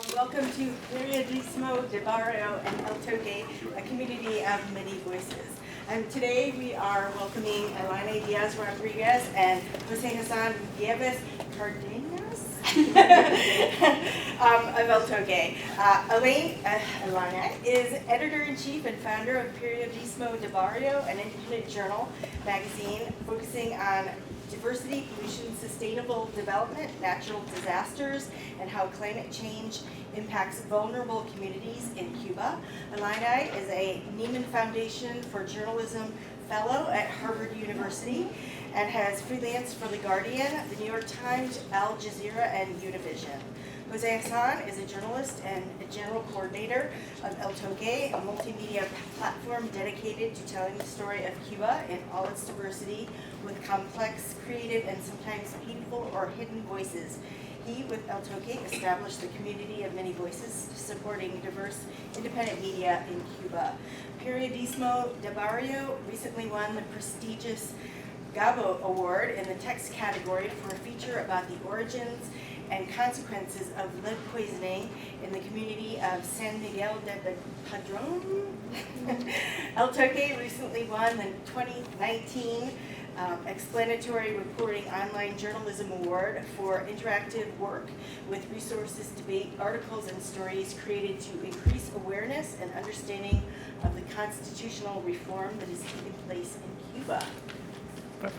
Welcome to Periodismo de Barrio and El Toque, a community of many voices. And today we are welcoming Elena Diaz Rodriguez and Jose Hassan Gutierrez Cardenas of El Toque. Elena is editor-in-chief and founder of Periodismo de Barrio, an independent journal magazine focusing on diversity, pollution, sustainable development, natural disasters, and how climate change impacts vulnerable communities in Cuba. Elena is a Neiman Foundation for Journalism Fellow at Harvard University and has freelanced for The Guardian, The New York Times, Al Jazeera, and Univision. Jose Hassan is a journalist and a general coordinator of El Toque, a multimedia platform dedicated to telling the story of Cuba in all its diversity with complex, creative, and sometimes painful or hidden voices. He, with El Toque, established the community of many voices, supporting diverse independent media in Cuba. Periodismo de Barrio recently won the prestigious Gabo Award in the text category for a feature about the origins and consequences of lead poisoning in the community of San Miguel de Padron. El Toque recently won the 2019 Explanatory Reporting Online Journalism Award for interactive work with resources, debate, articles, and stories created to increase awareness and understanding of the constitutional reform that is taking place in Cuba.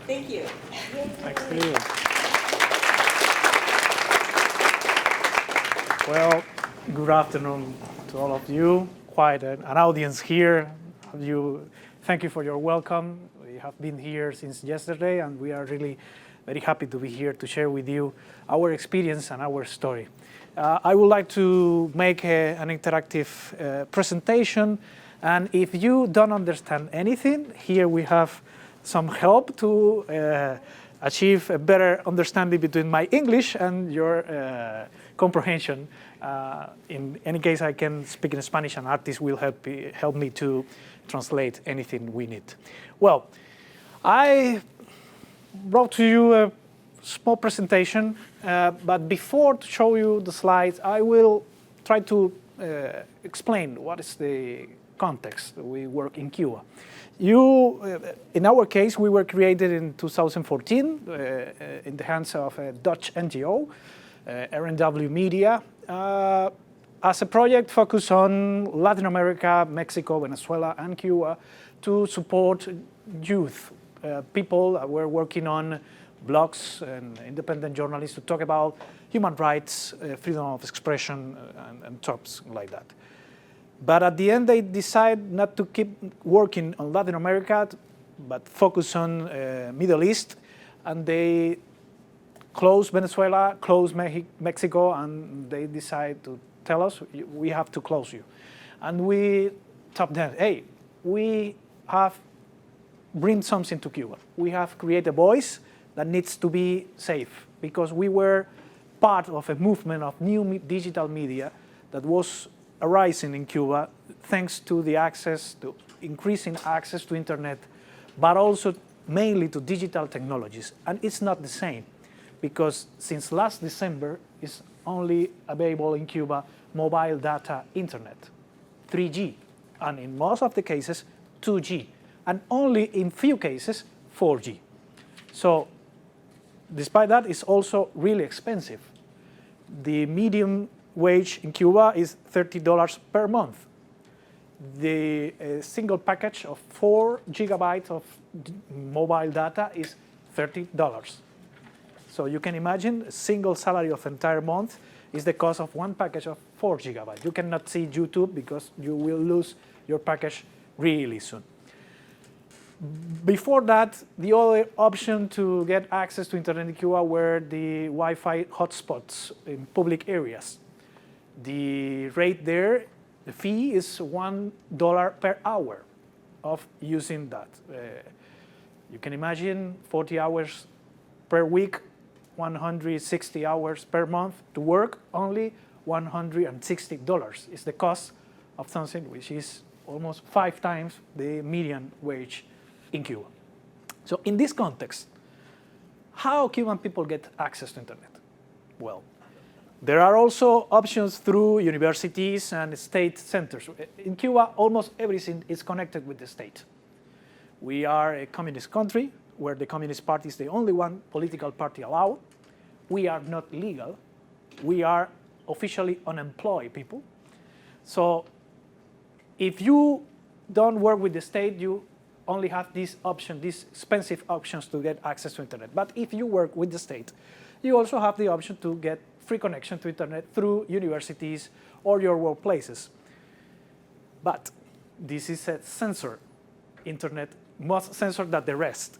Thank you. Thanks to you. Well, good afternoon to all of you. Quite an audience here. Thank you for your welcome. We have been here since yesterday, and we are really very happy to be here to share with you our experience and our story. I would like to make an interactive presentation, and if you don't understand anything, here we have some help to achieve a better understanding between my English and your comprehension. In any case, I can speak in Spanish, and artists will help me to translate anything we need. Well, I brought to you a small presentation, but before to show you the slides, I will try to explain what is the context we work in Cuba. In our case, we were created in 2014 in the hands of a Dutch NGO, R&W Media, as a project focused on Latin America, Mexico, Venezuela, and Cuba to support youth. People that were working on blogs and independent journalists to talk about human rights, freedom of expression, and topics like that. But at the end, they decided not to keep working on Latin America, but focus on Middle East, and they closed Venezuela, closed Mexico, and they decided to tell us, we have to close you. And we told them, hey, we have bring something to Cuba. We have created a voice that needs to be safe, because we were part of a movement of new digital media that was arising in Cuba thanks to the increasing access to internet, but also mainly to digital technologies. And it's not the same, because since last December, it's only available in Cuba mobile data internet, 3G, and in most of the cases, 2G, and only in few cases, 4G. So despite that, it's also really expensive. The median wage in Cuba is $30 per month. The single package of 4 gigabytes of mobile data is $30. So you can imagine a single salary of entire month is the cost of one package of 4 gigabytes. You cannot see YouTube because you will lose your package really soon. Before that, the other option to get access to internet in Cuba were the Wi-Fi hotspots in public areas. The rate there, the fee is $1 per hour of using that. You can imagine 40 hours per week, 160 hours per month to work, only $160 is the cost of something which is almost 5 times the median wage in Cuba. So in this context, how Cuban people get access to internet? Well, There are also options through universities and state centers. In Cuba, almost everything is connected with the state. We are a communist country where the Communist Party is the only one political party allowed. We are not legal. We are officially unemployed people. So if you don't work with the state, you only have this option, these expensive options to get access to internet. But if you work with the state, you also have the option to get free connection to internet through universities or your workplaces. But this is a censored internet, more censored than the rest.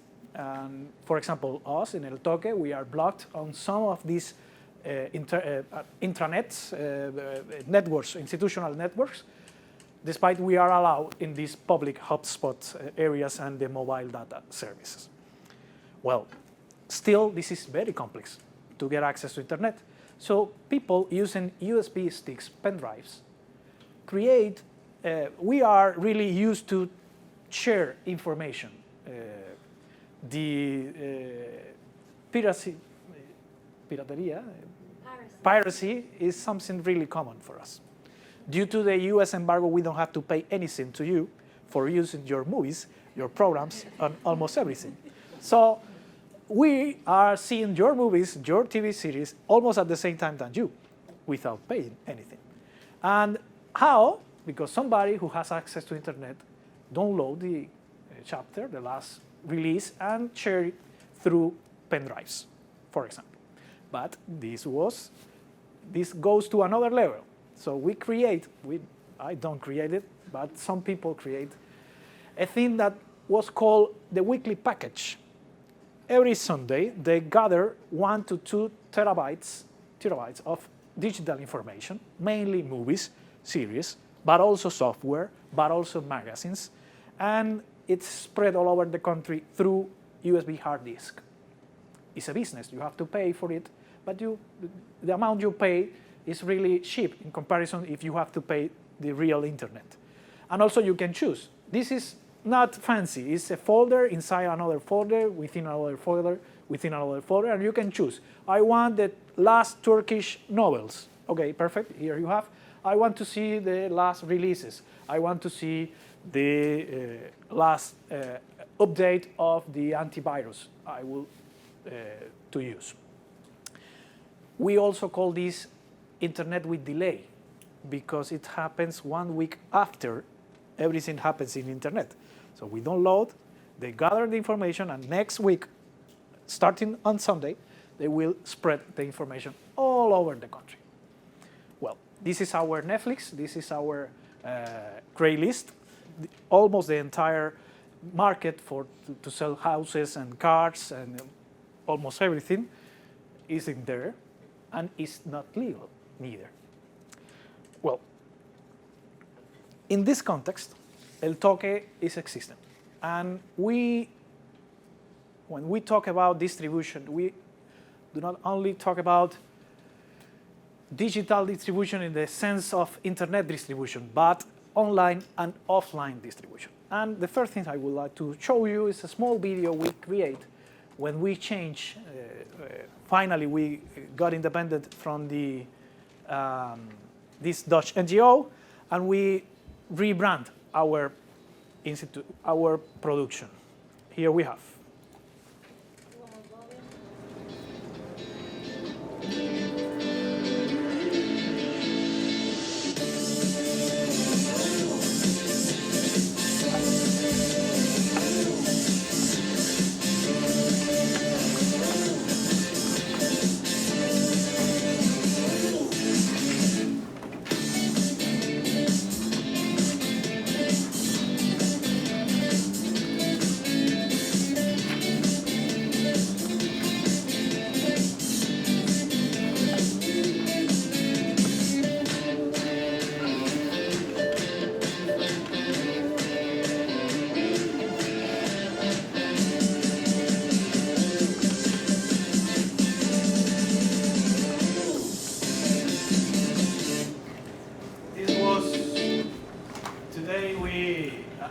For example, us in El Toque, we are blocked on some of these intranets, networks, institutional networks, despite we are allowed in these public hotspot areas and the mobile data services. Well, still, this is very complex to get access to internet. So people using USB sticks, pen drives, we are really used to share information. Piracy is something really common for us. Due to the US embargo, we don't have to pay anything to you for using your movies, your programs, and almost everything. So we are seeing your movies, your TV series, almost at the same time than you, without paying anything. And how? Because somebody who has access to internet download the chapter, the last release, and share it through pen drives, for example. But this goes to another level. So I don't create it, but some people create a thing that was called the weekly package. Every Sunday, they gather 1 to 2 terabytes of digital information, mainly movies, series, but also software, but also magazines, and it's spread all over the country through USB hard disk. It's a business, you have to pay for it, but the amount you pay is really cheap in comparison if you have to pay the real internet. And also you can choose. This is not fancy, it's a folder inside another folder, within another folder, within another folder, and you can choose. I want the last Turkish novels. Okay, perfect, here you have. I want to see the last releases. I want to see the last update of the antivirus I will to use. We also call this internet with delay because it happens 1 week after everything happens in internet. So we download, they gather the information, and next week, starting on Sunday, they will spread the information all over the country. Well, this is our Netflix, this is our gray list. Almost the entire market to sell houses and cars and almost everything is in there, and it's not legal neither. Well, in this context, El Toque is existent. And when we talk about distribution, we do not only talk about digital distribution in the sense of internet distribution, but online and offline distribution. And the first thing I would like to show you is a small video we create when we change, finally we got independent from this Dutch NGO, and we rebrand our institute, our production. Here we have.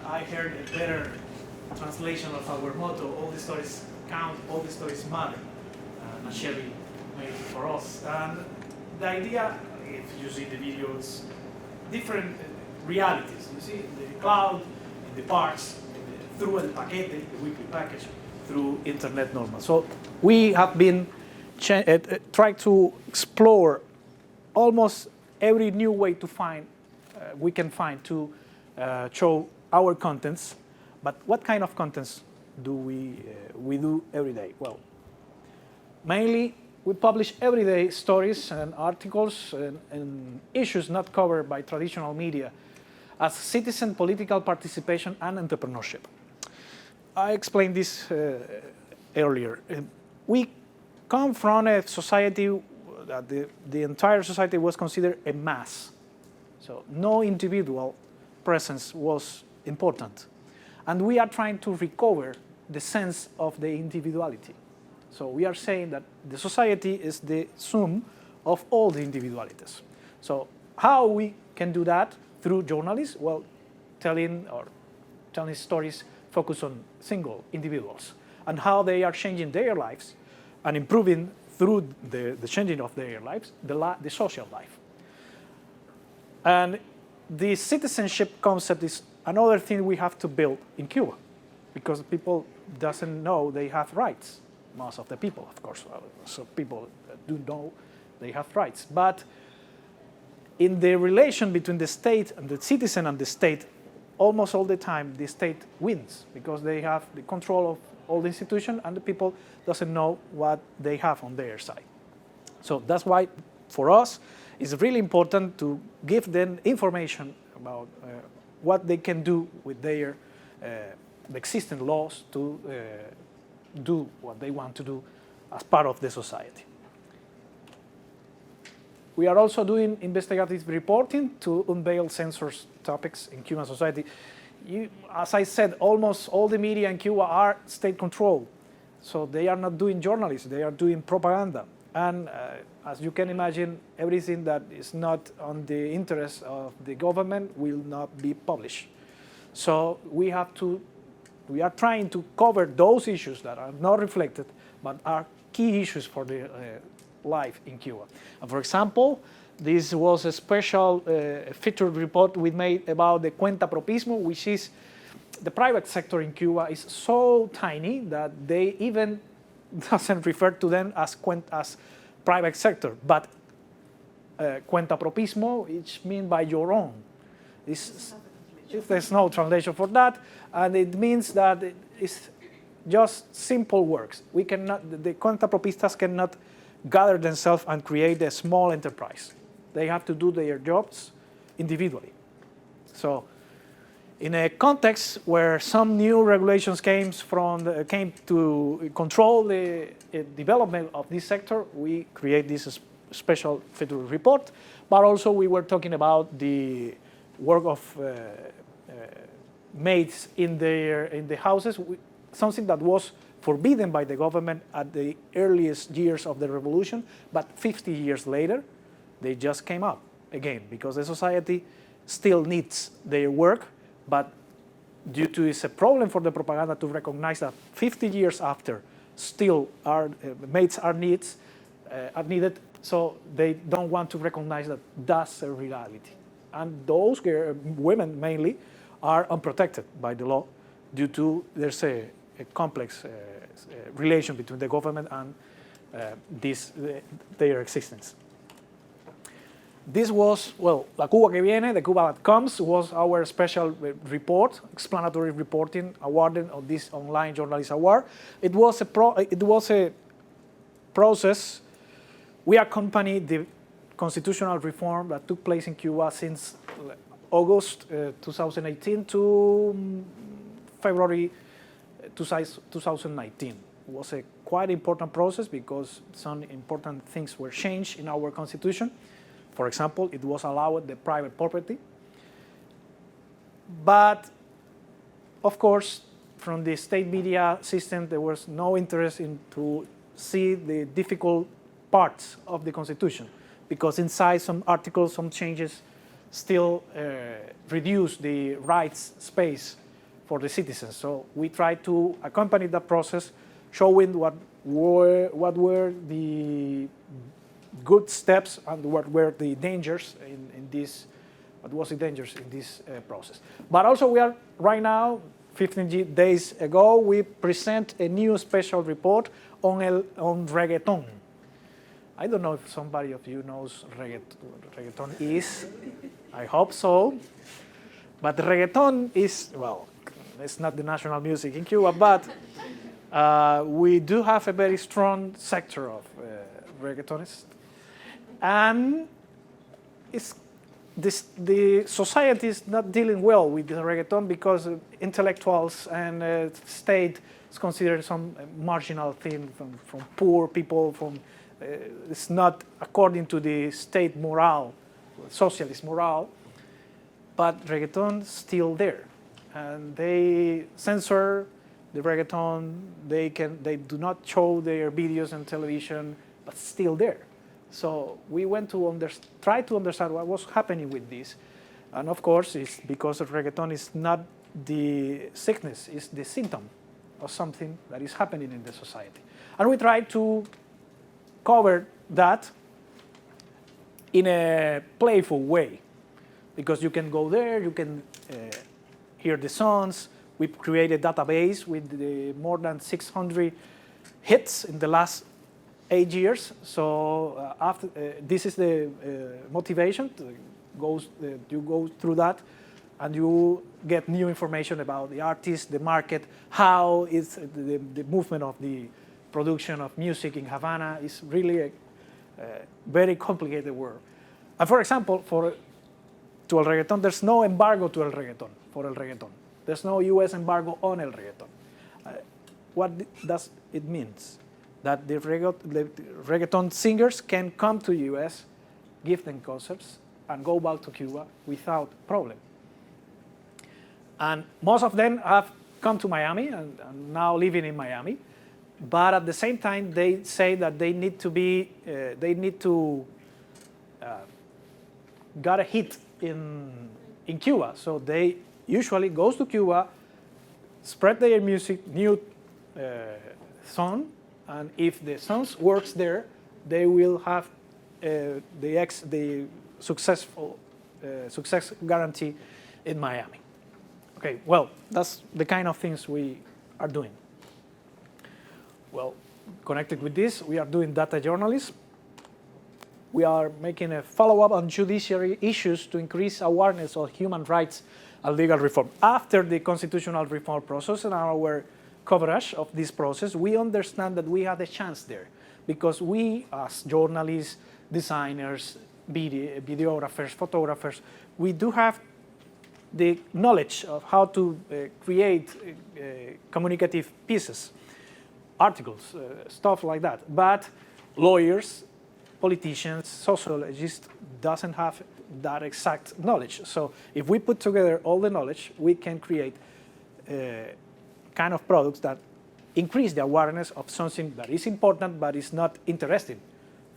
I heard a better translation of our motto, all the stories count, all the stories matter. Nacheli made it for us. And the idea, if you see the videos, different realities. You see the cloud, in the parks, through el paquete, the weekly package, through internet normal. So we have been trying to explore almost every new way to find, we can find to show our contents. But what kind of contents do we do every day? Well, mainly we publish every day stories and articles and issues not covered by traditional media as citizen political participation and entrepreneurship. I explained this earlier. We come from a society that the entire society was considered a mass. So no individual presence was important. And we are trying to recover the sense of the individuality. So we are saying that the society is the sum of all the individualities. So how we can do that through journalism? Well, telling stories focused on single individuals and how they are changing their lives and improving through the changing of their lives, the social life. And the citizenship concept is another thing we have to build in Cuba, because people doesn't know they have rights. Most of the people, of course, so people do know they have rights. But in the relation between the state and the citizen and the state, almost all the time the state wins because they have the control of all the institution and the people doesn't know what they have on their side. So that's why for us it's really important to give them information about what they can do with their existing laws to do what they want to do as part of the society. We are also doing investigative reporting to unveil censored topics in Cuban society. As I said, almost all the media in Cuba are state-controlled. So they are not doing journalism, they are doing propaganda. And as you can imagine, everything that is not on the interest of the government will not be published. So we are trying to cover those issues that are not reflected, but are key issues for the life in Cuba. And for example, this was a special featured report we made about the cuentapropismo, which is the private sector in Cuba is so tiny that they even doesn't refer to them as private sector, but cuentapropismo, which means by your own. There's no translation for that, and it means that it's just simple works. The cuentapropistas cannot gather themselves and create a small enterprise. They have to do their jobs individually. So in a context where some new regulations came to control the development of this sector, we create this special federal report, but also we were talking about the work of maids in the houses, something that was forbidden by the government at the earliest years of the revolution, but 50 years later, they just came up again because the society still needs their work, but due to it's a problem for the propaganda to recognize that 50 years after, still maids are needed, so they don't want to recognize that that's a reality. And those women mainly are unprotected by the law due to there's a complex relation between the government and their existence. This was, well, La Cuba que viene, the Cuba that comes, was our special report, explanatory reporting awarded on this online journalist award. It was a process. We accompanied the constitutional reform that took place in Cuba since August 2018 to February 2019. It was a quite important process because some important things were changed in our constitution. For example, it was allowed the private property. But, of course, from the state media system, there was no interest in to see the difficult parts of the Constitution, because inside some articles, some changes still reduce the rights space for the citizens. So we tried to accompany that process, showing what were the good steps and what were the dangers in this, what was the dangers in this process. But also we are right now, 15 days ago, we present a new special report on reggaeton. I don't know if somebody of you knows reggaeton is. I hope so. But reggaeton is, well, it's not the national music in Cuba, but we do have a very strong sector of reggaetonists. And the society is not dealing well with the reggaeton because intellectuals and state is considered some marginal thing from poor people, it's not according to the state morale, socialist morale, but reggaeton is still there. And they censor the reggaeton, they do not show their videos on television, but still there. So we went to try to understand what was happening with this. And of course, it's because reggaeton is not the sickness, it's the symptom of something that is happening in the society. And we try to cover that in a playful way, because you can go there, you can hear the songs. We created a database with more than 600 hits in the last 8 years. So after this is the motivation. You go through that, and you get new information about the artist, the market, how is the movement of the production of music in Havana is really a very complicated world. And for example, to el reggaeton, there's no embargo to el reggaeton, for el reggaeton. There's no US embargo on el reggaeton. What does it mean? That the reggaeton singers can come to US, give them concerts, and go back to Cuba without problem. And most of them have come to Miami and now living in Miami. But at the same time, they say that they need to got a hit in Cuba. So they usually goes to Cuba, spread their music, new song, and if the songs works there, they will have the successful success guarantee in Miami. Okay, well, that's the kind of things we are doing. Well, connected with this, we are doing data journalism. We are making a follow-up on judiciary issues to increase awareness of human rights and legal reform. After the constitutional reform process and our coverage of this process, we understand that we have a chance there because we, as journalists, designers, videographers, photographers, we do have the knowledge of how to create communicative pieces, articles, stuff like that. But lawyers, politicians, sociologists doesn't have that exact knowledge. So if we put together all the knowledge, we can create kind of products that increase the awareness of something that is important but is not interesting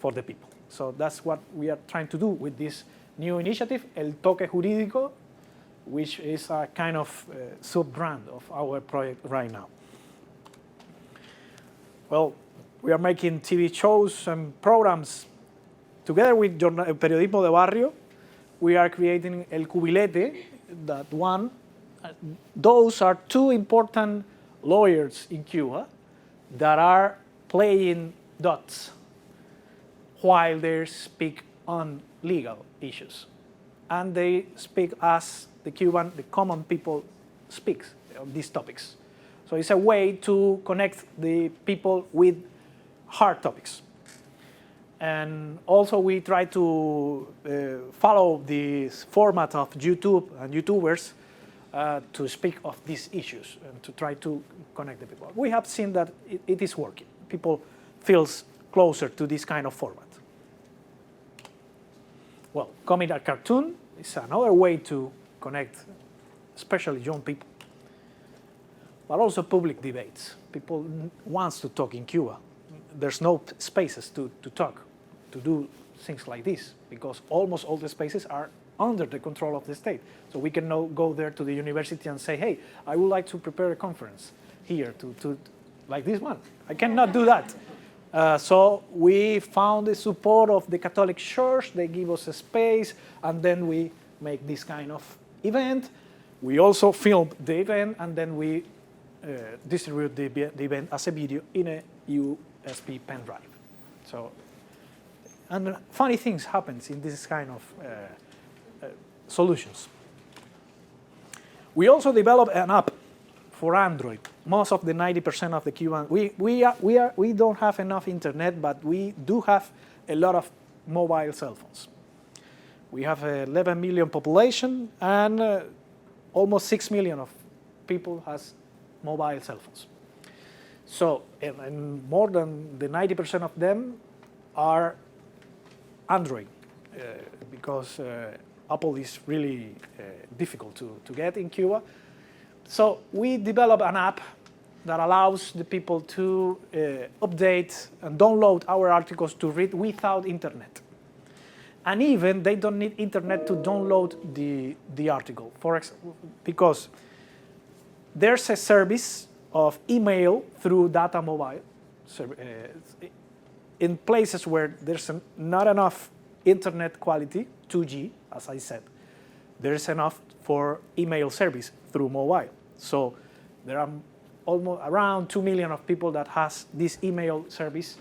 for the people. So that's what we are trying to do with this new initiative, El Toque Jurídico, which is a kind of sub-brand of our project right now. Well, we are making TV shows and programs together with Periodismo de Barrio. We are creating El Cubilete, that one. Those are two important lawyers in Cuba that are playing dots while they speak on legal issues. And they speak as the common people speaks on these topics. So it's a way to connect the people with hard topics. And also we try to follow the format of YouTube and YouTubers to speak of these issues and to try to connect the people. We have seen that it is working. People feel closer to this kind of format. Well, comic and cartoon is another way to connect, especially young people, but also public debates. People want to talk in Cuba. There's no spaces to talk, to do things like this, because almost all the spaces are under the control of the state. So we can now go there to the university and say, hey, I would like to prepare a conference here to like this one. I cannot do that. So we found the support of the Catholic Church. They give us a space, and then we make this kind of event. We also film the event, and then we distribute the event as a video in a USB pen drive. So, and funny things happens in this kind of solutions. We also developed an app for Android. Most of the 90% of the Cuban, we don't have enough internet, but we do have a lot of mobile cell phones. We have 11 million population, and almost 6 million of people has mobile cell phones. So, and more than the 90% of them are Android, because Apple is really difficult to get in Cuba. So we developed an app that allows the people to update and download our articles to read without internet. And even they don't need internet to download the article, for example, because there's a service of email through data mobile in places where there's not enough internet quality, 2G, as I said. There's enough for email service through mobile. So there are almost around 2 million of people that has this email service,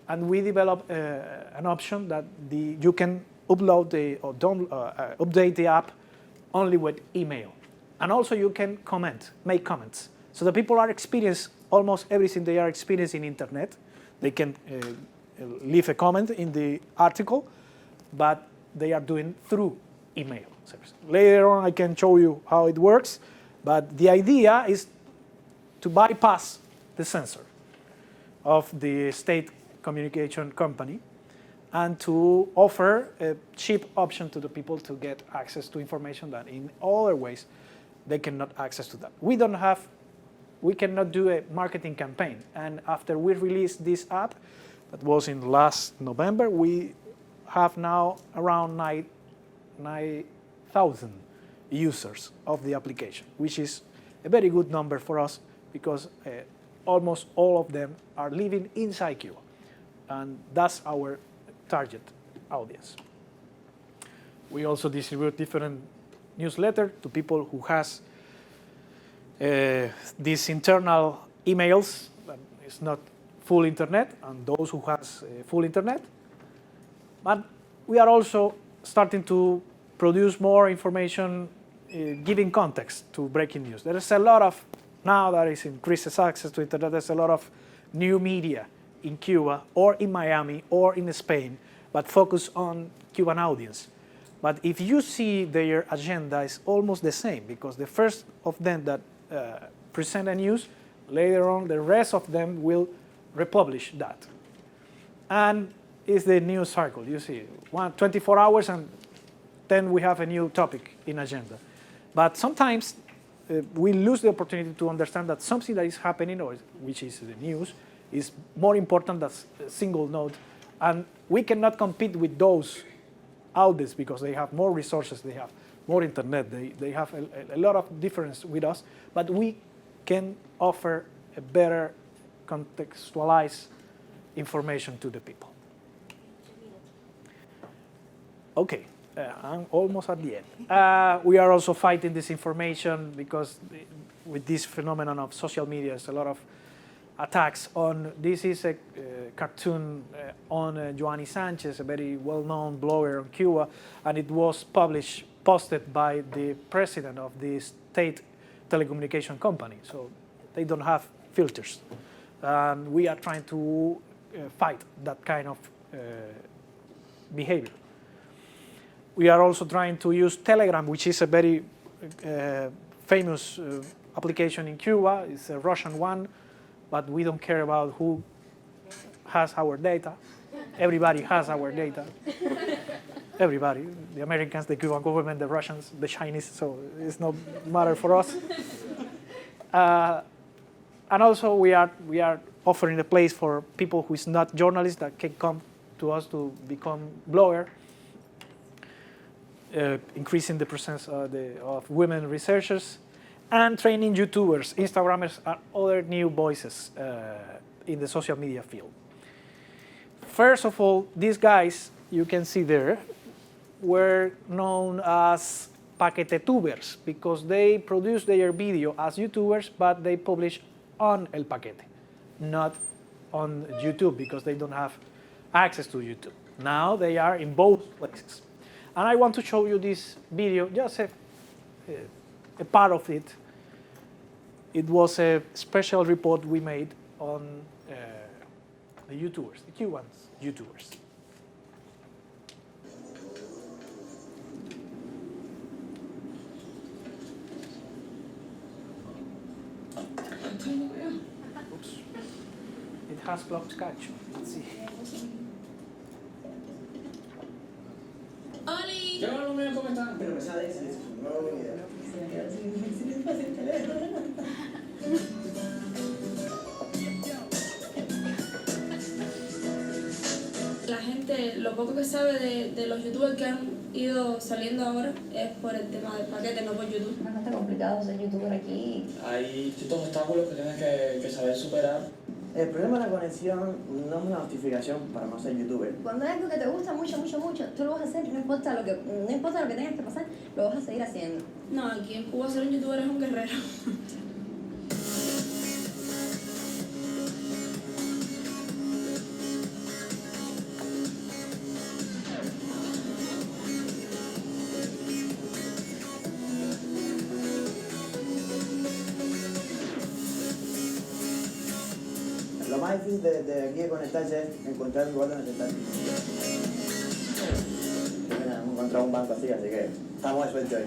and we developed an option that you can upload update the app only with email, and also you can make comments. So the people are experiencing almost everything they are experiencing internet. They can leave a comment in the article, but they are doing through email service. Later on, I can show you how it works, but the idea is to bypass the censor of the state communication company and to offer a cheap option to the people to get access to information that in other ways they cannot access to that. We cannot do a marketing campaign. And after we released this app, that was in last November, we have now around 9,000 users of the application, which is a very good number for us because almost all of them are living inside Cuba. And that's our target audience. We also distribute different newsletters to people who has these internal emails that is not full internet, and those who has full internet. But we are also starting to produce more information giving context to breaking news. There is a lot of, now that is increases access to internet, there's a lot of new media in Cuba or in Miami or in Spain, but focus on Cuban audience. But if you see their agenda is almost the same, because the first of them that present a news, later on the rest of them will republish that. And it's the news cycle, you see, 24 hours and then we have a new topic in agenda. But sometimes we lose the opportunity to understand that something that is happening, or which is the news, is more important than a single note. And we cannot compete with those outlets because they have more resources, they have more internet, they have a lot of difference with us, but we can offer a better contextualized information to the people. Okay, I'm almost at the end. We are also fighting disinformation because with this phenomenon of social media, there's a lot of attacks on, this is a cartoon on Joanny Sanchez, a very well-known blogger on Cuba, and it was posted by the president of the state telecommunication company. So they don't have filters. And we are trying to fight that kind of behavior. We are also trying to use Telegram, which is a very famous application in Cuba. It's a Russian one, but we don't care about who has our data. Everybody has our data. Everybody, the Americans, the Cuban government, the Russians, the Chinese, so it's no matter for us. And also we are offering a place for people who is not journalists that can come to us to become blogger, increasing the presence of women researchers, and training YouTubers, Instagrammers, and other new voices in the social media field. first of all, these guys you can see there were known as paquetetubers because they produce their video as YouTubers, but they publish on El Paquete, not on YouTube because they don't have access to YouTube. Now they are in both places. And I want to show you this video, just a part of it. It was a special report we made on the YouTubers, the Cuban YouTubers. Oops. It has clock catch. Let's see. ¡Oli! Yo no me cómo están. Pero esa es no lo olvidé. La gente, lo poco que sabe de los youtubers que han ido saliendo ahora es por el tema del paquete, no por YouTube. Es bastante complicado ser youtuber aquí. Hay ciertos obstáculos que tienes que saber superar. El problema de la conexión no es una justificación para no ser youtuber. Cuando hay algo que te gusta mucho, tú lo vas a hacer, no importa lo que tengas que pasar, lo vas a seguir haciendo. No, aquí en Cuba ser un youtuber es un guerrero. Lo más difícil de aquí de conectarse es encontrar un lugar donde sentarse. Mira, hemos encontrado un banco así que estamos de suerte hoy.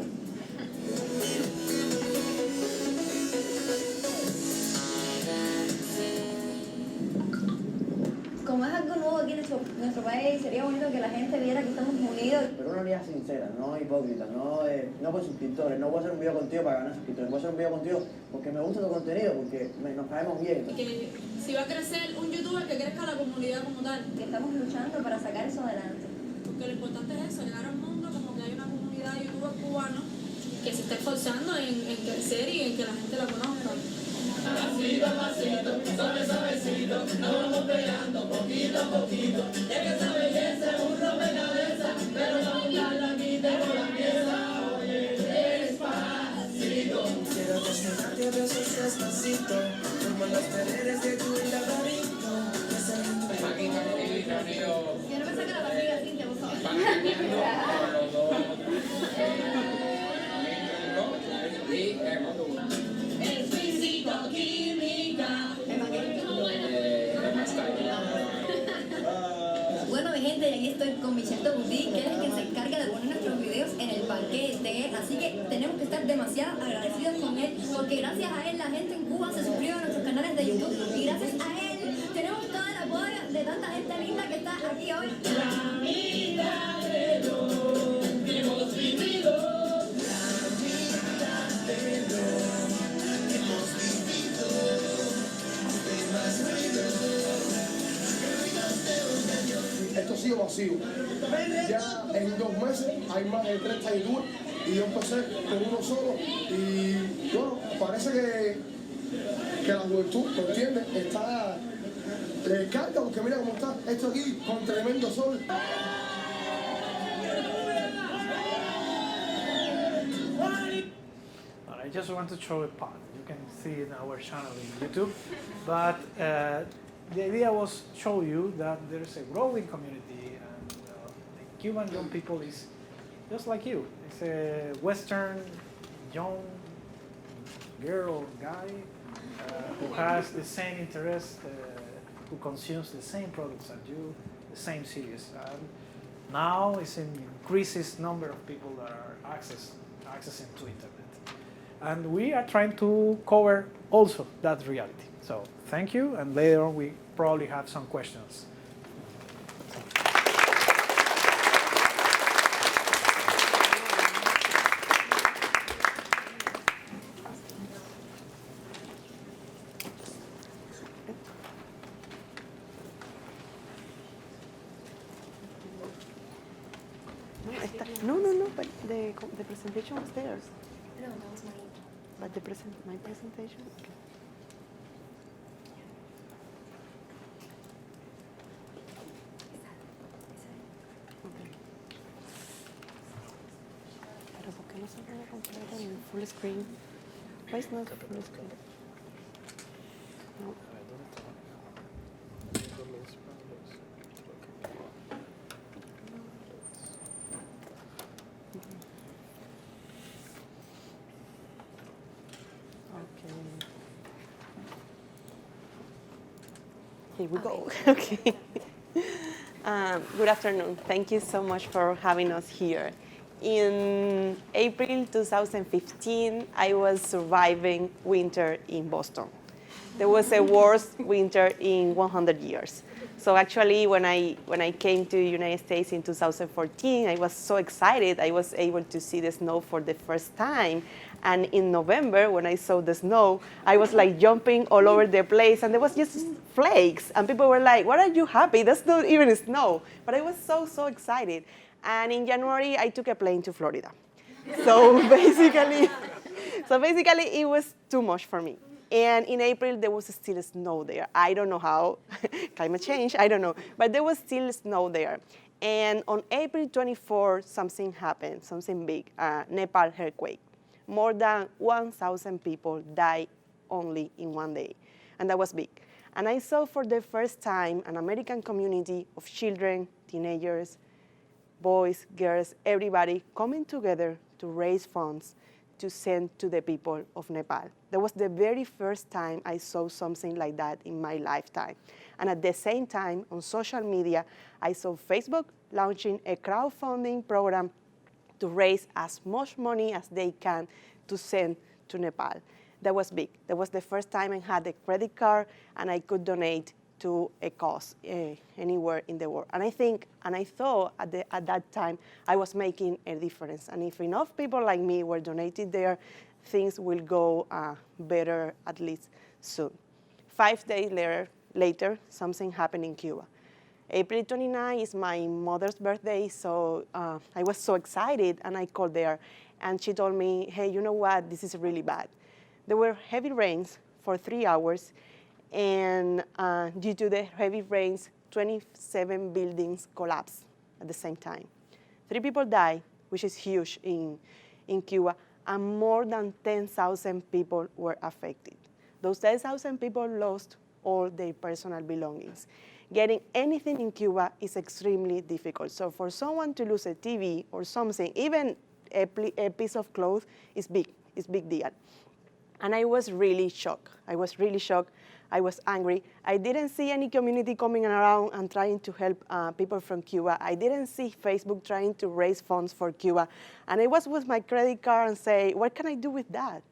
Como es algo nuevo aquí en nuestro país, sería bonito que la gente viera que estamos unidos. Pero una unidad sincera, no hipócrita, no por suscriptores. No voy a hacer un video contigo para ganar suscriptores. Voy a hacer un video contigo porque me gusta tu contenido, porque nos caemos bien. Y que si va a crecer un youtuber, que crezca la comunidad como tal. Que estamos luchando para sacar eso adelante. Porque lo importante es eso, llegar al mundo como que hay una comunidad de youtubers cubanos que se está esforzando en crecer y en que la gente la conozca. Pasito a pasito, suave suavecito, nos vamos pegando poquito a poquito. Y es que esa belleza es un rompecabezas, pero para montarla aquí tengo la pieza. Oye, despacito. Quiero desnudarte a besos despacito, como las paredes de tu laberinto. Yo no me saque la barriga, Cintia, por favor. El físico, química. Bueno, mi gente, y aquí estoy con Michelle Boutique, que es el que se encarga de poner nuestros videos en el paquete. Así que tenemos que estar demasiado agradecidos con él, porque gracias a él la gente en Cuba se suscribe a nuestros canales de YouTube. Y gracias a él tenemos todo el apoyo de tanta gente linda que está aquí hoy. La vida de Dios que hemos vivido. La vida de Dios que hemos vivido. Más ruido. Esto ha sido masivo. Ya en 2 meses hay más de 30 youtubers y yo empecé con uno solo y bueno, parece que la juventud, ¿me entiendes? Está, le encanta porque mira cómo está esto aquí con tremendo sol. I just want to show a part. You can see in our channel in YouTube, but the idea was show you that there is a growing community, and the Cuban young people is just like you. It's a Western young girl or guy who has the same interest, who consumes the same products as you, the same series. And now it's an increases number of people that are accessing to internet. And we are trying to cover also that reality. So thank you, and later on we probably have some questions. No, but the presentation was theirs. No, that was mine. But my presentation? Okay. se puede completar en full screen. Why is not full screen? No. Okay. Here we go. Okay. Good afternoon. Thank you so much for having us here. In April 2015, I was surviving winter in Boston. There was a worst winter in 100 years. So actually, when I came to the United States in 2014, I was so excited. I was able to see the snow for the first time. And in November, when I saw the snow, I was like jumping all over the place, and there was just flakes. And people were like, "What are you happy? That's not even snow." But I was so excited. And in January, I took a plane to Florida. So basically, it was too much for me. And in April, there was still snow there. I don't know how, climate change, I don't know. But there was still snow there. And on April 24, something happened, something big, Nepal earthquake. More than 1,000 people died only in one day. And that was big. And I saw for the first time an American community of children, teenagers, boys, girls, everybody coming together to raise funds to send to the people of Nepal. That was the very first time I saw something like that in my lifetime. And at the same time, on social media, I saw Facebook launching a crowdfunding program to raise as much money as they can to send to Nepal. That was big. That was the first time I had a credit card and I could donate to a cause anywhere in the world. And I thought at that time I was making a difference. And if enough people like me were donated there, things will go better at least soon. 5 days later, something happened in Cuba. April 29 is my mother's birthday, so I was so excited, and I called there. And she told me, hey, you know what? This is really bad. There were heavy rains for 3 hours, and due to the heavy rains, 27 buildings collapsed at the same time. 3 people died, which is huge in Cuba, and more than 10,000 people were affected. Those 10,000 people lost all their personal belongings. Getting anything in Cuba is extremely difficult. So for someone to lose a TV or something, even a piece of cloth, is big. It's a big deal. And I was really shocked. I was angry. I didn't see any community coming around and trying to help people from Cuba. I didn't see Facebook trying to raise funds for Cuba. And I was with my credit card and say, what can I do with that?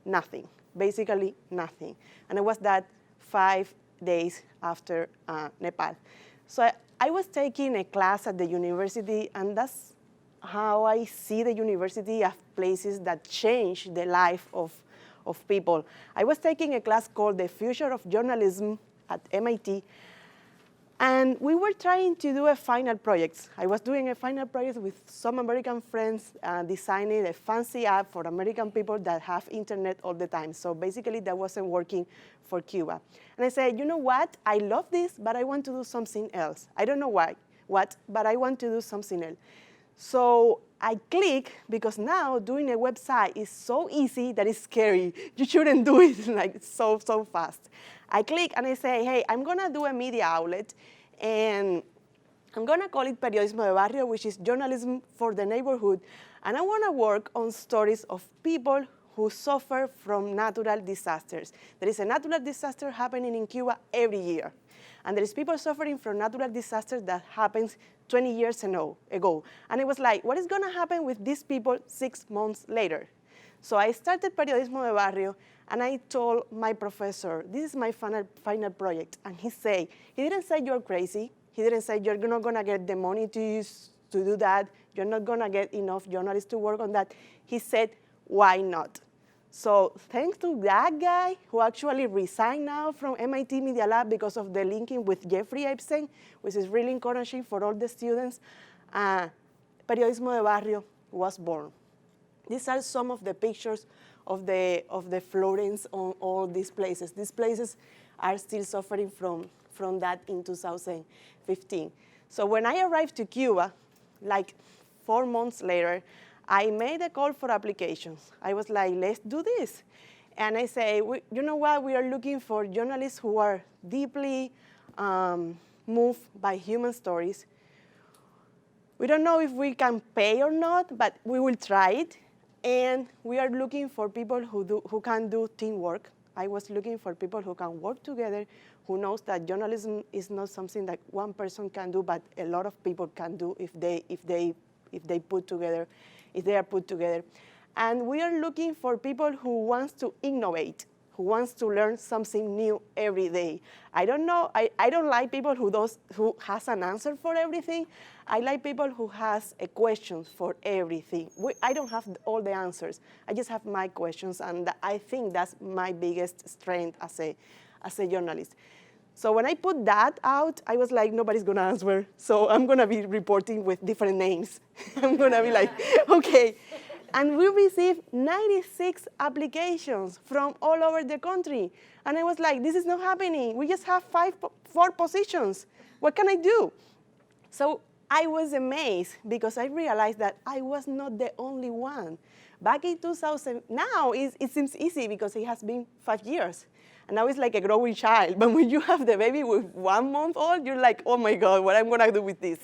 Nothing, basically nothing. And it was that 5 days after Nepal. So I was taking a class at the university, and that's how I see the university as places that change the life of people. I was taking a class called The Future of Journalism at MIT, and we were trying to do a final project. I was doing a final project with some American friends, designing a fancy app for American people that have internet all the time. So basically that wasn't working for Cuba. And I said, you know what? I love this, but I want to do something else. I don't know what, but I want to do something else. So I click, because now doing a website is so easy that it's scary. You shouldn't do it like so fast. I click and I say, hey, I'm gonna do a media outlet, and I'm gonna call it Periodismo de Barrio, which is journalism for the neighborhood. And I wanna work on stories of people who suffer from natural disasters. There is a natural disaster happening in Cuba every year. And there is people suffering from natural disasters that happens 20 years ago. And it was like, what is gonna happen with these people 6 months later? So I started Periodismo de Barrio, and I told my professor, this is my final project. And he didn't say you're crazy. He didn't say you're not gonna get the money to do that. You're not gonna get enough journalists to work on that. He said, why not? So thanks to that guy, who actually resigned now from MIT Media Lab because of the linking with Jeffrey Epstein, which is really encouraging for all the students, Periodismo de Barrio was born. These are some of the pictures of the floodings on all these places. These places are still suffering from that in 2015. So when I arrived to Cuba, like 4 months later, I made a call for applications. I was like, let's do this. And I say, you know what? We are looking for journalists who are deeply moved by human stories. We don't know if we can pay or not, but we will try it. And we are looking for people who can do teamwork. I was looking for people who can work together, who knows that journalism is not something that one person can do, but a lot of people can do if they are put together. And we are looking for people who wants to innovate, who wants to learn something new every day. I don't like people who has an answer for everything. I like people who has a question for everything. I don't have all the answers. I just have my questions, and I think that's my biggest strength as a journalist. So when I put that out, I was like, nobody's gonna answer, so I'm gonna be reporting with different names. I'm gonna be like, okay. And we received 96 applications from all over the country. And I was like, this is not happening. We just have 4 positions. What can I do? So I was amazed because I realized that I was not the only one. Back in 2000, now it seems easy because it has been 5 years. And now it's like a growing child. But when you have the baby with 1 month old, you're like, oh my God, what am I gonna do with this?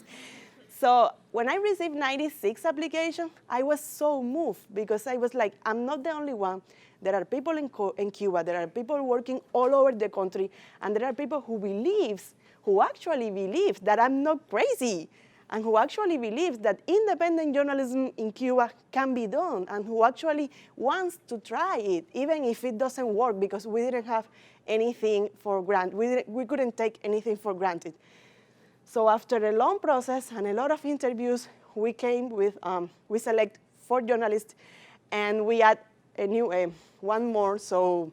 So when I received 96 applications, I was so moved because I was like, I'm not the only one. There are people in Cuba, there are people working all over the country, and there are people who actually believe that I'm not crazy, and who actually believe that independent journalism in Cuba can be done, and who actually wants to try it, even if it doesn't work, because we didn't have anything for granted. We couldn't take anything for granted. So after a long process and a lot of interviews, we select 4 journalists, and we add one more. So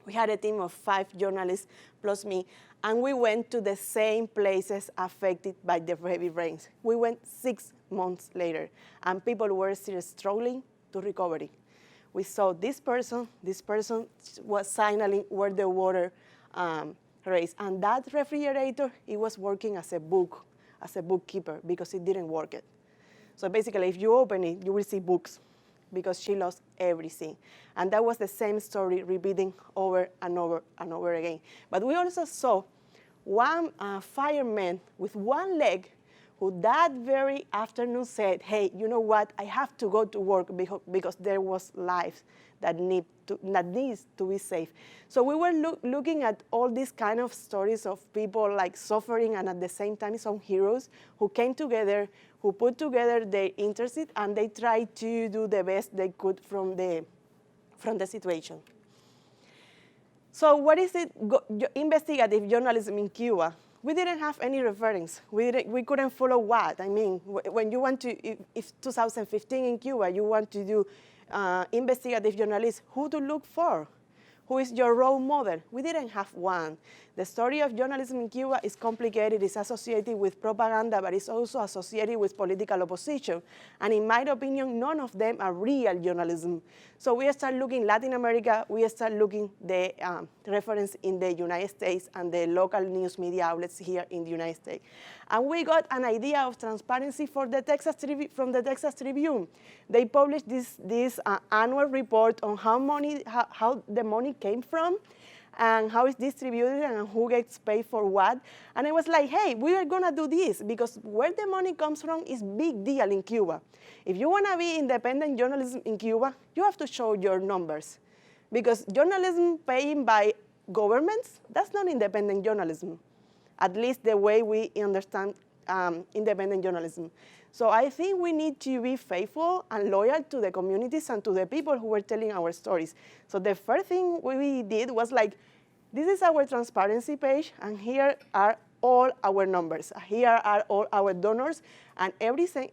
we had a team of 5 journalists plus me, and we went to the same places affected by the heavy rains. We went 6 months later, and people were still struggling to recovery. We saw this person was signaling where the water race. And that refrigerator, it was working as a bookkeeper because it didn't work it. So basically, if you open it, you will see books because she lost everything. And that was the same story repeating over and over and over again. But we also saw one fireman with 1 leg who that very afternoon said, hey, you know what, I have to go to work because there was lives that needs to be saved. So we were looking at all these kind of stories of people like suffering and at the same time some heroes who came together, who put together their interests, and they tried to do the best they could from the situation. So what is it, investigative journalism in Cuba? We didn't have any reference. We couldn't follow what. I mean, when you want to, if 2015 in Cuba, you want to do investigative journalism, who to look for? Who is your role model? We didn't have one. The story of journalism in Cuba is complicated. It's associated with propaganda, but it's also associated with political opposition. And in my opinion, none of them are real journalism. So we start looking Latin America. We start looking the reference in the United States and the local news media outlets here in the United States. And we got an idea of transparency from the Texas Tribune. They published this annual report on how the money came from, and how it's distributed and who gets paid for what. And I was like, hey, we are gonna do this because where the money comes from is big deal in Cuba. If you wanna be independent journalism in Cuba, you have to show your numbers. Because journalism paying by governments, that's not independent journalism, at least the way we understand independent journalism. So I think we need to be faithful and loyal to the communities and to the people who were telling our stories. So the first thing we did was like, this is our transparency page, and here are all our numbers. Here are all our donors, and every cent.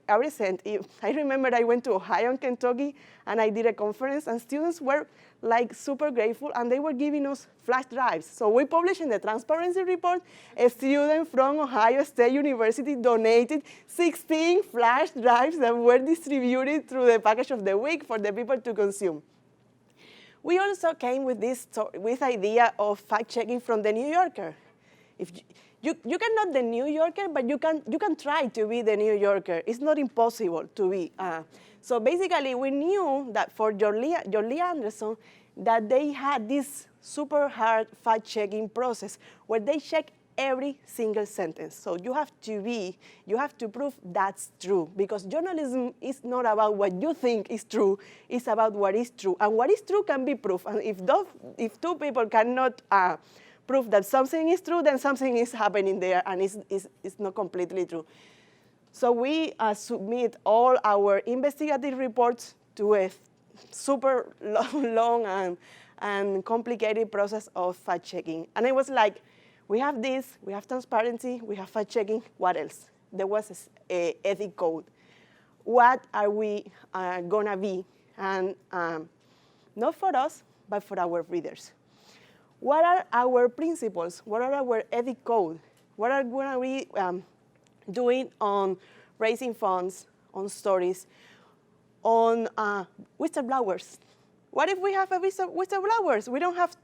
I remember I went to Ohio and Kentucky, and I did a conference, and students were like super grateful, and they were giving us flash drives. So we published in the transparency report, a student from Ohio State University donated 16 flash drives that were distributed through the package of the week for the people to consume. We also came with this idea of fact-checking from the New Yorker. If you cannot the New Yorker, but you can try to be the New Yorker. It's not impossible to be. So basically, we knew that for Jolie Anderson, that they had this super hard fact-checking process where they check every single sentence. So you have to prove that's true, because journalism is not about what you think is true, it's about what is true. And what is true can be proved. And if two people cannot prove that something is true, then something is happening there and it's not completely true. So we submit all our investigative reports to a super long and complicated process of fact-checking. And it was like, we have this, we have transparency, we have fact-checking, what else? There was a ethic code. What are we gonna be? And not for us, but for our readers. What are our principles? What are our ethic code? What are we doing on raising funds, on stories, on whistleblowers? What if we have whistleblowers? We don't have,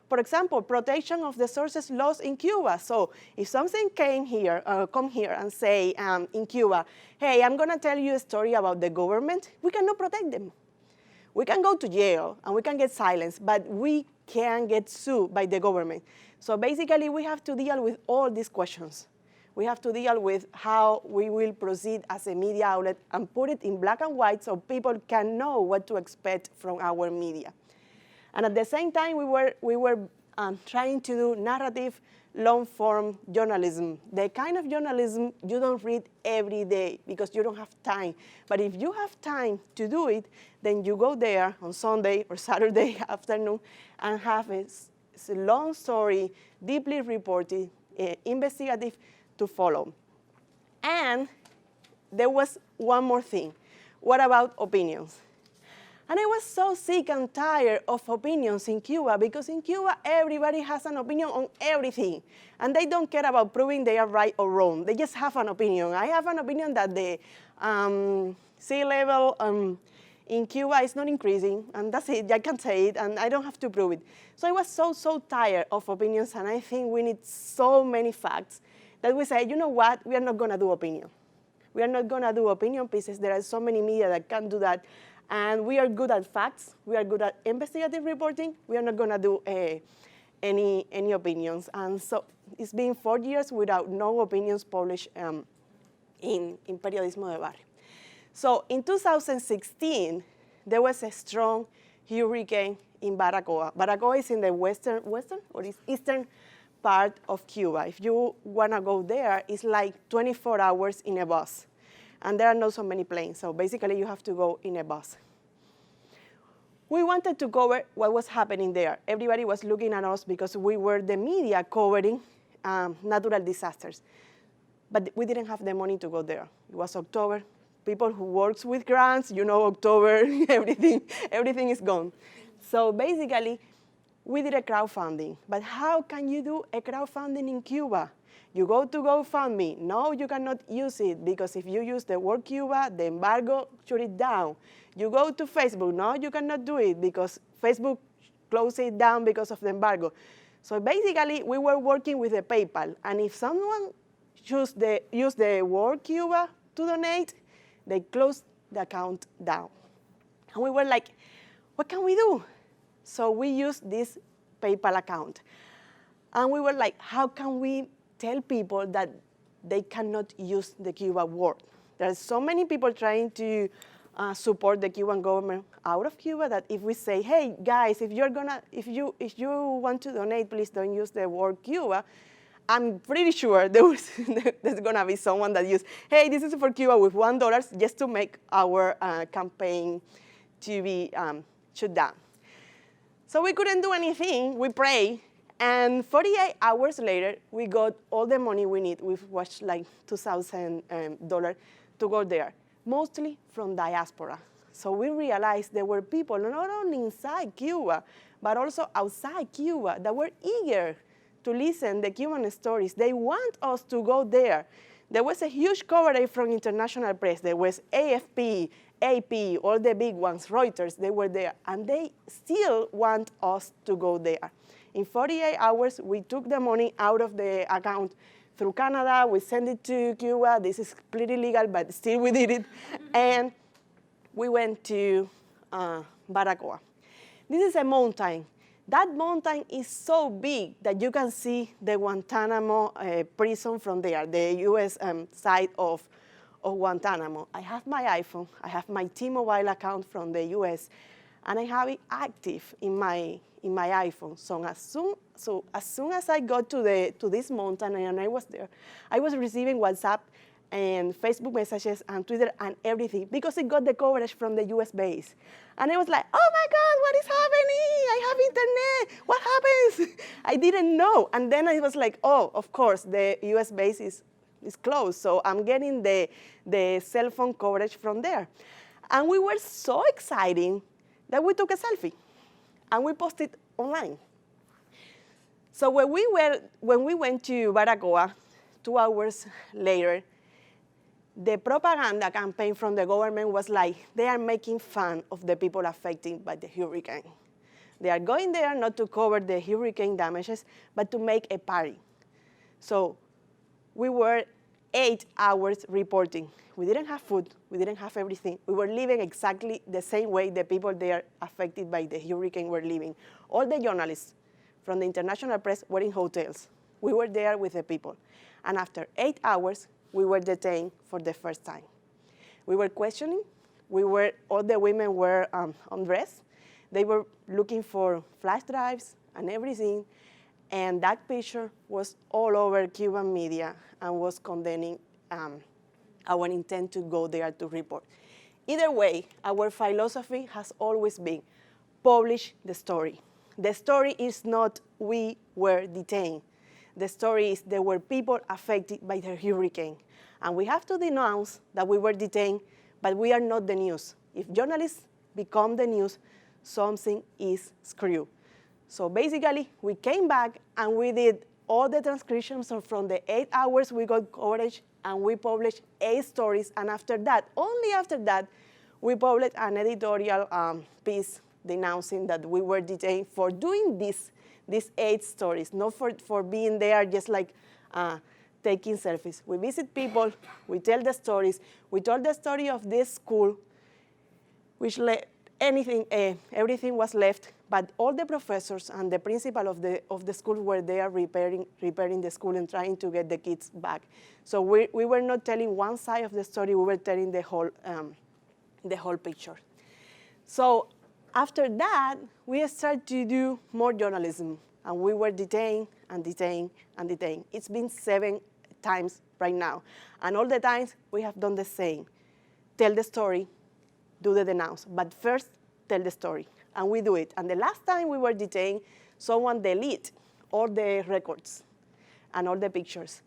for example, protection of the sources laws in Cuba. So if something come here and say in Cuba, hey, I'm gonna tell you a story about the government, we cannot protect them. We can go to jail and we can get silenced, but we can get sued by the government. So basically, we have to deal with all these questions. We have to deal with how we will proceed as a media outlet and put it in black and white so people can know what to expect from our media. And at the same time, we were trying to do narrative, long-form journalism, the kind of journalism you don't read every day because you don't have time. But if you have time to do it, then you go there on Sunday or Saturday afternoon and have a long story, deeply reported, investigative, to follow. And there was one more thing. What about opinions? And I was so sick and tired of opinions in Cuba, because in Cuba, everybody has an opinion on everything. And they don't care about proving they are right or wrong. They just have an opinion. I have an opinion that the sea level in Cuba is not increasing, and that's it. I can say it, and I don't have to prove it. So I was so tired of opinions, and I think we need so many facts that we say, you know what, we are not gonna do opinion. We are not gonna do opinion pieces. There are so many media that can do that. And we are good at facts. We are good at investigative reporting. We are not gonna do any opinions. And so it's been 4 years without no opinions published in Periodismo de Barrio. So in 2016, there was a strong hurricane in Baracoa. Baracoa is in the western or is eastern part of Cuba. If you wanna go there, it's like 24 hours in a bus. And there are not so many planes, so basically you have to go in a bus. We wanted to cover what was happening there. Everybody was looking at us because we were the media covering natural disasters. But we didn't have the money to go there. It was October. People who works with grants, you know, October, everything is gone. So basically, we did a crowdfunding. But how can you do a crowdfunding in Cuba? You go to GoFundMe. No, you cannot use it, because if you use the word Cuba, the embargo shut it down. You go to Facebook. No, you cannot do it, because Facebook closed it down because of the embargo. So basically, we were working with the PayPal. And if someone used the word Cuba to donate, they closed the account down. And we were like, what can we do? So we used this PayPal account. And we were like, how can we tell people that they cannot use the Cuba word? There are so many people trying to support the Cuban government out of Cuba that if we say, hey guys, if you want to donate, please don't use the word Cuba, I'm pretty sure there's gonna be someone that use, hey, this is for Cuba with $1 just to make our campaign to be shut down. So we couldn't do anything, we prayed, and 48 hours later, we got all the money we need. We've watched like $2,000 to go there, mostly from diaspora. So we realized there were people not only inside Cuba, but also outside Cuba that were eager to listen the Cuban stories. They want us to go there. There was a huge coverage from international press. There was AFP, AP, all the big ones, Reuters, they were there. And they still want us to go there. In 48 hours, we took the money out of the account through Canada. We sent it to Cuba. This is completely illegal, but still we did it. And we went to Baracoa. This is a mountain. That mountain is so big that you can see the Guantanamo prison from there, the US side of Guantanamo. I have my iPhone, I have my T-Mobile account from the US, and I have it active in my iPhone. So as soon as I got to this mountain and I was there, I was receiving WhatsApp and Facebook messages and Twitter and everything because it got the coverage from the US base. And I was like, oh my God, what is happening? I have internet, what happens? I didn't know. And then I was like, oh, of course, the US base is closed. So I'm getting the cell phone coverage from there. And we were so excited that we took a selfie and we posted online. So when we went to Baracoa, 2 hours later, the propaganda campaign from the government was like, they are making fun of the people affected by the hurricane. They are going there not to cover the hurricane damages, but to make a party. So we were 8 hours reporting. We didn't have food, we didn't have everything. We were living exactly the same way the people there affected by the hurricane were living. All the journalists from the international press were in hotels. We were there with the people. And after 8 hours, we were detained for the first time. We were questioning. All the women were undressed. They were looking for flash drives and everything. And that picture was all over Cuban media and was condemning our intent to go there to report. Either way, our philosophy has always been publish the story. The story is not we were detained. The story is there were people affected by the hurricane. And we have to denounce that we were detained, but we are not the news. If journalists become the news, something is screwed. So basically, we came back and we did all the transcriptions from the 8 hours we got coverage, and we published 8 stories. And after that, only after that, we published an editorial piece denouncing that we were detained for doing these 8 stories, not for being there just like taking selfies. We visit people, we tell the stories. We told the story of this school, which everything was left, but all the professors and the principal of the school were there repairing the school and trying to get the kids back. So we were not telling one side of the story, we were telling the whole picture. So after that, we started to do more journalism, and we were detained and detained and detained. It's been 7 times right now, and all the times we have done the same. Tell the story, do the denounce, but first tell the story, and we do it. And the last time we were detained, someone deleted all the records and all the pictures.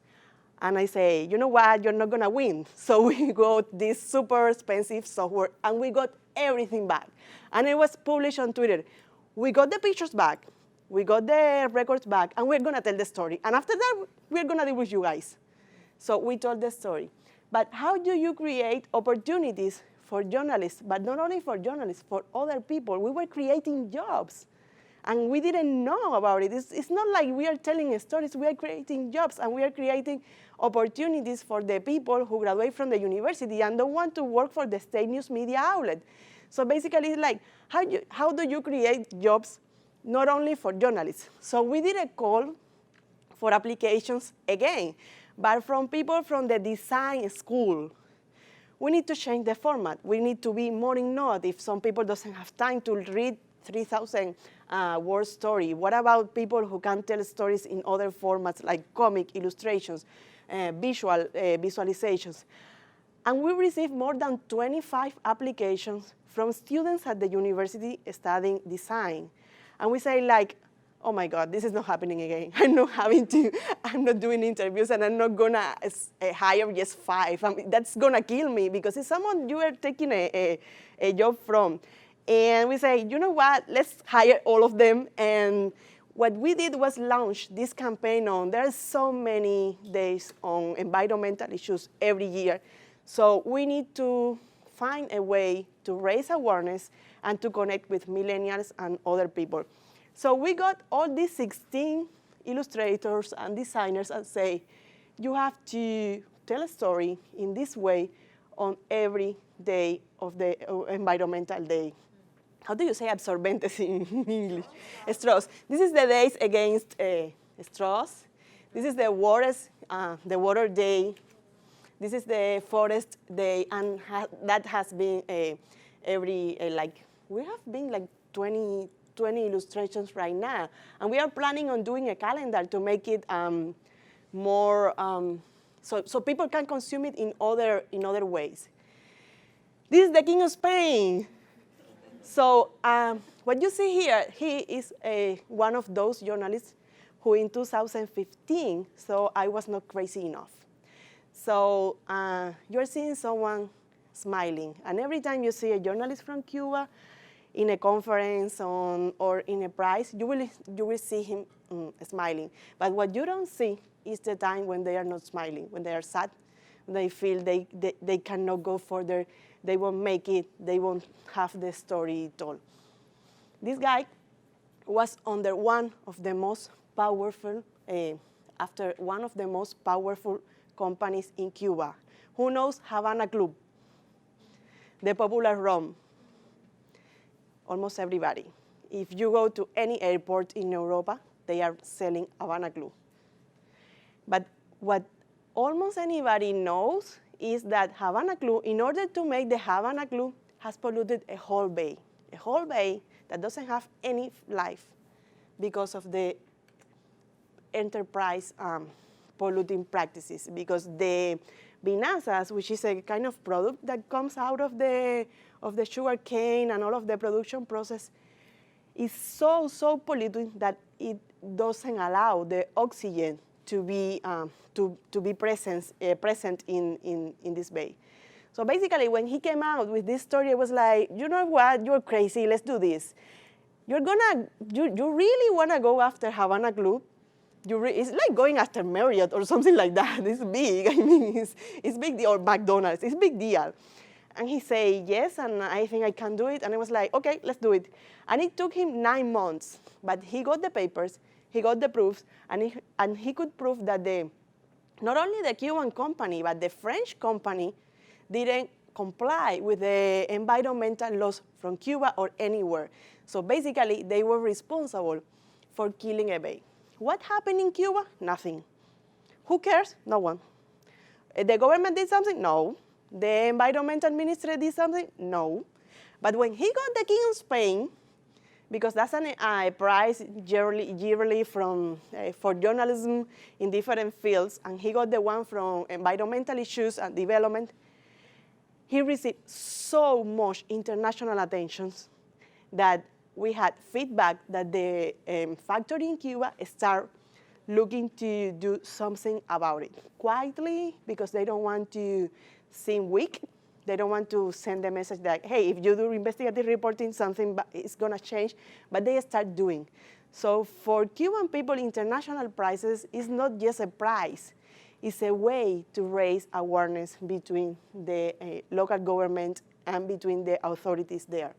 And I say, you know what, you're not gonna win. So we got this super expensive software, and we got everything back. And it was published on Twitter. We got the pictures back, we got the records back, and we're gonna tell the story. And after that, we're gonna deal with you guys. So we told the story. But how do you create opportunities for journalists, but not only for journalists, for other people? We were creating jobs, and we didn't know about it. It's not like we are telling stories, we are creating jobs, and we are creating opportunities for the people who graduate from the university and don't want to work for the state news media outlet. So basically, it's like, how do you create jobs not only for journalists? So we did a call for applications again, but from people from the design school. We need to change the format. We need to be more innovative. Some people doesn't have time to read 3,000 word story. What about people who can tell stories in other formats like comic, illustrations, visualizations? And we received more than 25 applications from students at the university studying design. And we say like, oh my God, this is not happening again. I'm not doing interviews, and I'm not gonna hire just 5. I mean, that's gonna kill me, because it's someone you are taking a job from. And we say, you know what, let's hire all of them. And what we did was launch this campaign there are so many days on environmental issues every year. So we need to find a way to raise awareness and to connect with millennials and other people. So we got all these 16 illustrators and designers and say, you have to tell a story in this way on every day of the environmental day. How do you say absorbentes in English? Straws. This is the days against straws. This is the water day. This is the forest day, and that has been we have been like 20 illustrations right now. And we are planning on doing a calendar to make it more, so people can consume it in other ways. This is the King of Spain. So what you see here, he is one of those journalists who in 2015, so I was not crazy enough. So you're seeing someone smiling. And every time you see a journalist from Cuba in a conference or in a prize, you will see him smiling. But what you don't see is the time when they are not smiling, when they are sad, when they feel they cannot go further, they won't make it, they won't have the story told. This guy was under one of the most powerful, after one of the most powerful companies in Cuba. Who knows Havana Club? The popular rum. Almost everybody. If you go to any airport in Europa, they are selling Havana Club. But what almost anybody knows is that Havana Club, in order to make the Havana Club, has polluted a whole bay that doesn't have any life because of the enterprise polluting practices, because the vinazas, which is a kind of product that comes out of the sugar cane and all of the production process, is so polluting that it doesn't allow the oxygen to be present in this bay. So basically, when he came out with this story, it was like, you know what, you're crazy, let's do this. You really wanna go after Havana Club? It's like going after Marriott or something like that. It's big. I mean, it's big deal. Or McDonald's. It's big deal. And he said yes, and I think I can do it. And I was like, okay, let's do it. And it took him 9 months, but he got the papers, he got the proofs, and he could prove that not only the Cuban company, but the French company didn't comply with the environmental laws from Cuba or anywhere. So basically, they were responsible for killing a bay. What happened in Cuba? Nothing. Who cares? No one. The government did something? No. The environmental ministry did something? No. But when he got the King of Spain, because that's a prize yearly for journalism in different fields, and he got the one from environmental issues and development, he received so much international attention that we had feedback that the factory in Cuba started looking to do something about it. Quietly, because they don't want to seem weak. They don't want to send a message that, hey, if you do investigative reporting, something is going to change. But they start doing. So for Cuban people, international prizes is not just a prize. It's a way to raise awareness between the local government and between the authorities there.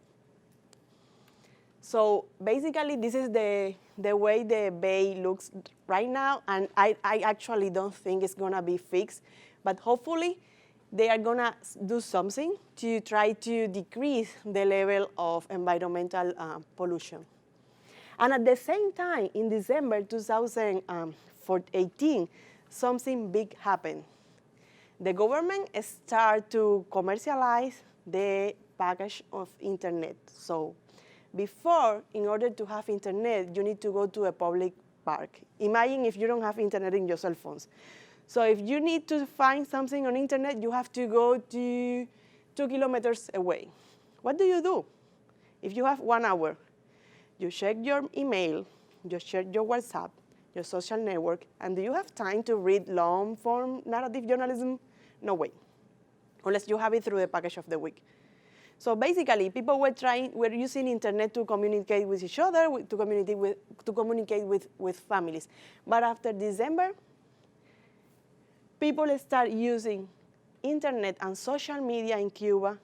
So basically, this is the way the bay looks right now, and I actually don't think it's going to be fixed, but hopefully they are going to do something to try to decrease the level of environmental pollution. And at the same time, in December 2018, something big happened. The government started to commercialize the package of internet. So before, in order to have internet, you need to go to a public park. Imagine if you don't have internet in your cell phones. So if you need to find something on internet, you have to go to 2 kilometers away. What do? If you have 1 hour, you check your email, you check your WhatsApp, your social network, and do you have time to read long-form narrative journalism? No way, unless you have it through the package of the week. So basically, people were using internet to communicate with each other, to communicate with families. But after December, people start using internet and social media in Cuba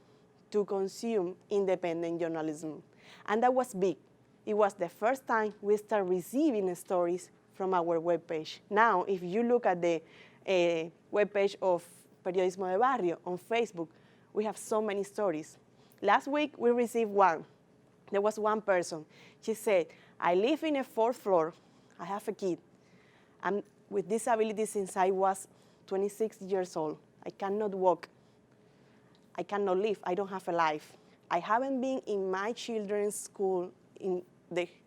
to consume independent journalism. And that was big, it was the first time we started receiving stories from our webpage. Now, if you look at the webpage of Periodismo de Barrio on Facebook, we have so many stories. Last week, we received one. There was one person. She said, I live in a 4th floor. I have a kid. I'm with disability since I was 26 years old. I cannot walk. I cannot live. I don't have a life. I haven't been in my children's school in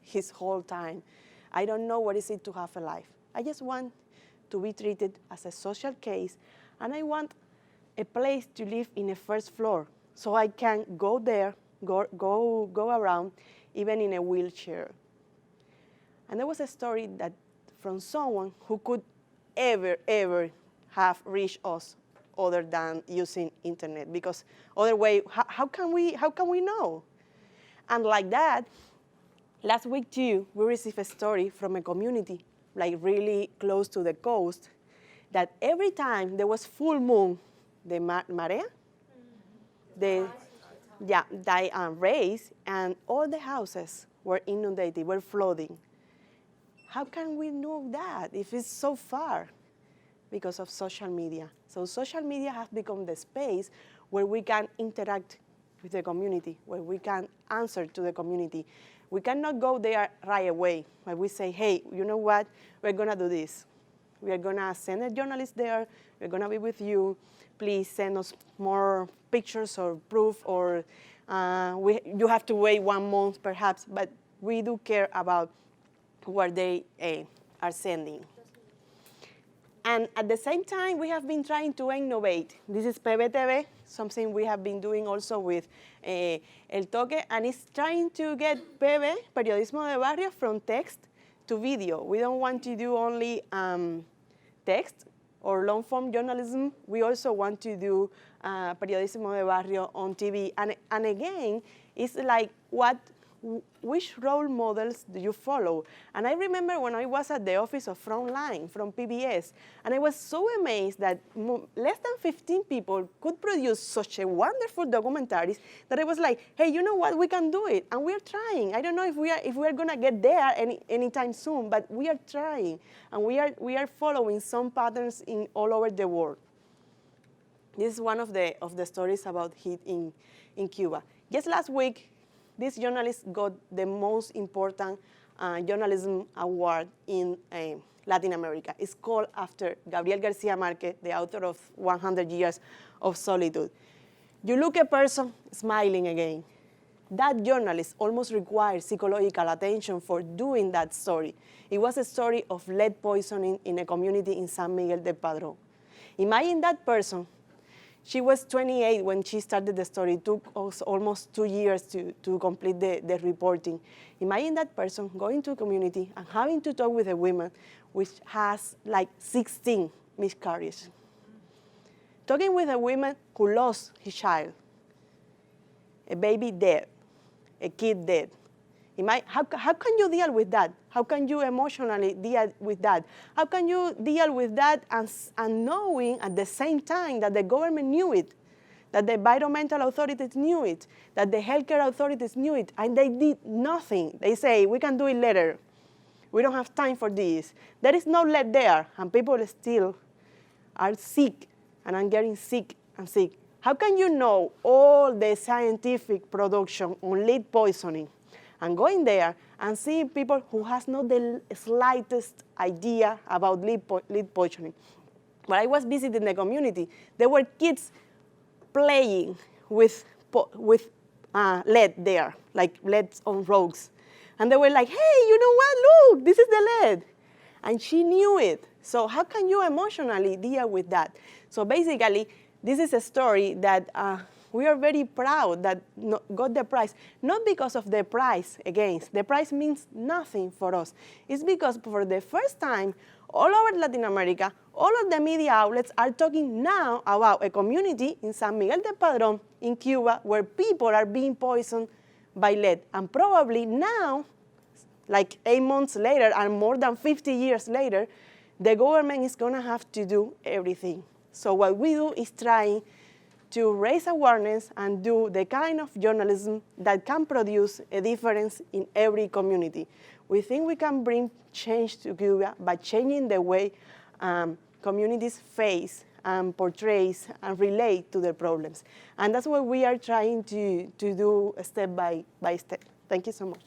his whole time. I don't know what is it to have a life. I just want to be treated as a social case, and I want a place to live in a 1st floor so I can go there, go around, even in a wheelchair. And there was a story that from someone who could ever have reached us other than using internet, because other way, how can we know? And like that, last week too, we received a story from a community, like really close to the coast, that every time there was full moon, the marea, the raised, and all the houses were inundated, were flooding. How can we know that if it's so far? Because of social media. So social media has become the space where we can interact with the community, where we can answer to the community. We cannot go there right away, but we say, hey, you know what? We're gonna do this. We are gonna send a journalist there. We're gonna be with you. Please send us more pictures or proof, or you have to wait 1 month perhaps, but we do care about what they are sending. And at the same time, we have been trying to innovate. This is PBTV, something we have been doing also with El Toque, and it's trying to get Periodismo de Barrio, from text to video. We don't want to do only text or long-form journalism. We also want to do Periodismo de Barrio on TV. And again, it's like which role models do you follow? And I remember when I was at the office of Frontline from PBS, and I was so amazed that less than 15 people could produce such a wonderful documentaries that I was like, hey, you know what, we can do it, and we're trying. I don't know if we are gonna get there anytime soon, but we are trying, and we are following some patterns in all over the world. This is one of the stories about heat in Cuba. Just last week, this journalist got the most important journalism award in Latin America. It's called after Gabriel Garcia Marquez, the author of 100 Years of Solitude. You look at a person smiling again. That journalist almost required psychological attention for doing that story. It was a story of lead poisoning in a community in San Miguel del Padrón. Imagine that person. She was 28 when she started the story. It took us almost 2 years to complete the reporting. Imagine that person going to a community and having to talk with a woman which has like 16 miscarriages. Talking with a woman who lost his child, a baby dead, a kid dead. How can you deal with that? How can you emotionally deal with that? How can you deal with that and knowing at the same time that the government knew it, that the environmental authorities knew it, that the healthcare authorities knew it, and they did nothing? They say, we can do it later. We don't have time for this. There is no lead there, and people still are sick, and I'm getting sick and sick. How can you know all the scientific production on lead poisoning and going there and seeing people who has not the slightest idea about lead poisoning? When I was visiting the community, there were kids playing with lead there, like lead on rocks. And they were like, hey, you know what, look, this is the lead. And she knew it. So how can you emotionally deal with that? So basically, this is a story that we are very proud that got the prize, not because of the prize again. The prize means nothing for us. It's because for the first time, all over Latin America, all of the media outlets are talking now about a community in San Miguel del Padrón in Cuba where people are being poisoned by lead. And probably now, like 8 months later and more than 50 years later, the government is gonna have to do everything. So what we do is trying to raise awareness and do the kind of journalism that can produce a difference in every community. We think we can bring change to Cuba by changing the way communities face and portrays and relate to their problems. And that's what we are trying to do step by step. Thank you so much.